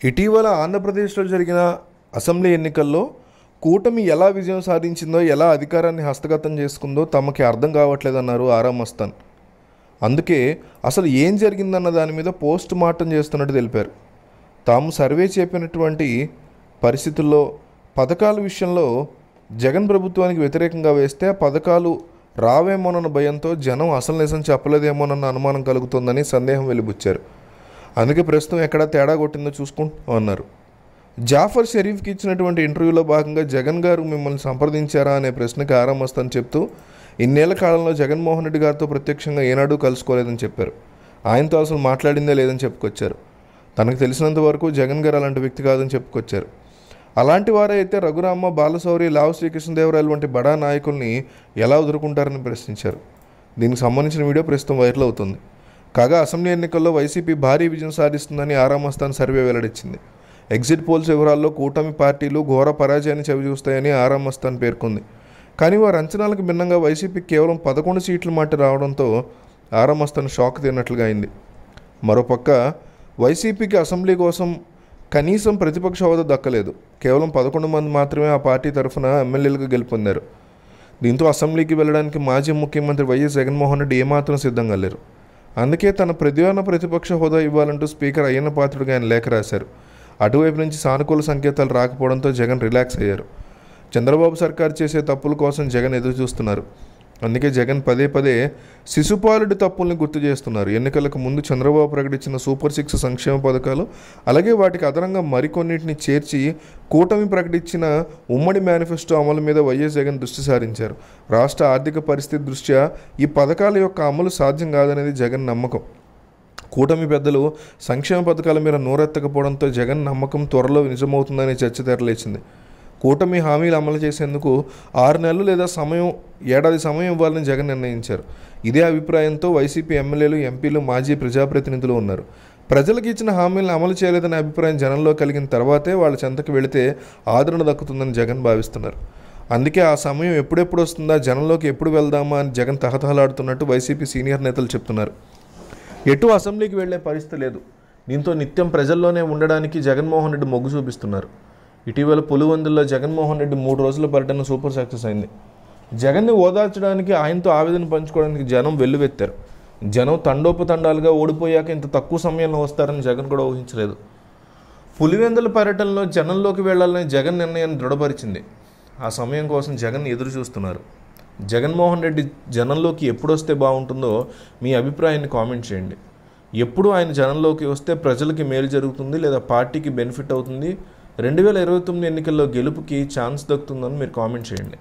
ఇటీవల ఆంధ్రప్రదేశ్లో జరిగిన అసెంబ్లీ ఎన్నికల్లో కూటమి ఎలా విజయం సాధించిందో, ఎలా అధికారాన్ని హస్తగతం చేసుకుందో తమకి అర్థం కావట్లేదన్నారు ఆరా మస్తాన్. అందుకే అసలు ఏం జరిగిందన్న దాని మీద పోస్ట్ మార్టం చేస్తున్నట్టు తెలిపారు. తాము సర్వే చెప్పినటువంటి పరిస్థితుల్లో పథకాల విషయంలో జగన్ ప్రభుత్వానికి వ్యతిరేకంగా వేస్తే ఆ పథకాలు రావేమోనన్న భయంతో జనం అసలు నిజం చెప్పలేదేమోనన్న అనుమానం కలుగుతుందని సందేహం వెలిబుచ్చారు. అందుకే ప్రస్తుతం ఎక్కడ తేడా కొట్టిందో చూసుకుంటూ అన్నారు. జాఫర్ షరీఫ్కి ఇచ్చినటువంటి ఇంటర్వ్యూలో భాగంగా జగన్ గారు మిమ్మల్ని సంప్రదించారా అనే ప్రశ్నకి ఆరా మస్తాన్ చెప్తూ ఇన్నేళ్ల కాలంలో జగన్మోహన్ రెడ్డి గారితో ప్రత్యక్షంగా ఏనాడూ కలుసుకోలేదని చెప్పారు. ఆయనతో అసలు మాట్లాడిందే లేదని చెప్పుకొచ్చారు. తనకు తెలిసినంత వరకు జగన్ గారు అలాంటి వ్యక్తి కాదని చెప్పుకొచ్చారు. అలాంటి వారే అయితే రఘురామ, బాలశౌరి, లావు శ్రీకృష్ణదేవరాయలు వంటి బడా నాయకుల్ని ఎలా ఎదుర్కొంటారని ప్రశ్నించారు. దీనికి సంబంధించిన వీడియో ప్రస్తుతం వైరల్ అవుతుంది. కాగా అసెంబ్లీ ఎన్నికల్లో వైసీపీ భారీ విజయం సాధిస్తుందని ఆరా మస్తాన్ సర్వే వెల్లడించింది. ఎగ్జిట్ పోల్స్ వివరాల్లో కూటమి పార్టీలు ఘోర పరాజయాన్ని చవిచూస్తాయని ఆరా మస్తాన్ పేర్కొంది. కానీ వారి అంచనాలకు భిన్నంగా వైసీపీకి కేవలం 11 సీట్లు మాట రావడంతో ఆరా మస్తాన్ షాక్ తిన్నట్లుగా అయింది. మరోపక్క వైసీపీకి అసెంబ్లీ కోసం కనీసం ప్రతిపక్ష హోదా దక్కలేదు. కేవలం 11 మంది మాత్రమే ఆ పార్టీ తరఫున ఎమ్మెల్యేలుగా గెలుపొందారు. దీంతో అసెంబ్లీకి వెళ్ళడానికి మాజీ ముఖ్యమంత్రి వైఎస్ జగన్మోహన్ రెడ్డి ఏమాత్రం సిద్ధంగా లేరు. అందుకే తన ప్రధాన ప్రతిపక్ష హోదా ఇవ్వాలంటూ స్పీకర్ అయ్యన్న పాత్రుడికి ఆయన లేఖ రాశారు. అటువైపు నుంచి సానుకూల సంకేతాలు రాకపోవడంతో జగన్ రిలాక్స్ అయ్యారు. చంద్రబాబు సర్కారు చేసే తప్పుల కోసం జగన్ ఎదురు చూస్తున్నారు. అందుకే జగన్ పదే పదే శిశుపాలుడి తప్పుల్ని గుర్తు చేస్తున్నారు. ఎన్నికలకు ముందు చంద్రబాబు ప్రకటించిన సూపర్ 6 సంక్షేమ పథకాలు, అలాగే వాటికి అదనంగా మరికొన్నిటిని చేర్చి కూటమి ప్రకటించిన ఉమ్మడి మేనిఫెస్టో అమలు మీద వైఎస్ జగన్ దృష్టి సారించారు. రాష్ట్ర ఆర్థిక పరిస్థితి దృష్ట్యా ఈ పథకాల యొక్క అమలు సాధ్యం కాదనేది జగన్ నమ్మకం. కూటమి పెద్దలు సంక్షేమ పథకాల మీద నోరెత్తకపోవడంతో జగన్ నమ్మకం త్వరలో నిజమవుతుందనే చర్చ తెరలేచింది. కూటమి హామీలు అమలు చేసేందుకు 6 నెలలు లేదా ఏడాది సమయం ఇవ్వాలని జగన్ నిర్ణయించారు. ఇదే అభిప్రాయంతో వైసీపీ ఎమ్మెల్యేలు, ఎంపీలు, మాజీ ప్రజాప్రతినిధులు ఉన్నారు. ప్రజలకు ఇచ్చిన హామీలను అమలు చేయలేదనే అభిప్రాయం జనంలో కలిగిన తర్వాతే వాళ్ళ చెంతకు వెళితే ఆదరణ దక్కుతుందని జగన్ భావిస్తున్నారు. అందుకే ఆ సమయం ఎప్పుడెప్పుడు వస్తుందా, జనంలోకి ఎప్పుడు వెళ్దామా అని జగన్ తహతహలాడుతున్నట్టు వైసీపీ సీనియర్ నేతలు చెప్తున్నారు. ఎటు అసెంబ్లీకి వెళ్లే పరిస్థితి లేదు. దీంతో నిత్యం ప్రజల్లోనే ఉండడానికి జగన్మోహన్ రెడ్డి మొగ్గు చూపిస్తున్నారు. ఇటీవల పులివెందుల్లో జగన్మోహన్ రెడ్డి 3 రోజుల పర్యటన సూపర్ సక్సెస్ అయింది. జగన్ని ఓదార్చడానికి, ఆయనతో ఆవేదన పంచుకోవడానికి జనం వెల్లువెత్తారు. జనం తండోపతండాలుగా ఓడిపోయాక ఇంత తక్కువ సమయంలో వస్తారని జగన్ కూడా ఊహించలేదు. పులివెందుల పర్యటనలో జనంలోకి వెళ్లాలని జగన్ నిర్ణయాన్ని దృఢపరిచింది. ఆ సమయం కోసం జగన్ ఎదురు చూస్తున్నారు. జగన్మోహన్ రెడ్డి జనంలోకి ఎప్పుడు వస్తే బాగుంటుందో మీ అభిప్రాయాన్ని కామెంట్ చేయండి. ఎప్పుడు ఆయన జనంలోకి వస్తే ప్రజలకి మేలు జరుగుతుంది లేదా పార్టీకి బెనిఫిట్ అవుతుంది, 2029 ఎన్నికల్లో గెలుపుకి ఛాన్స్ దక్కుతుందని మీరు కామెంట్ చేయండి.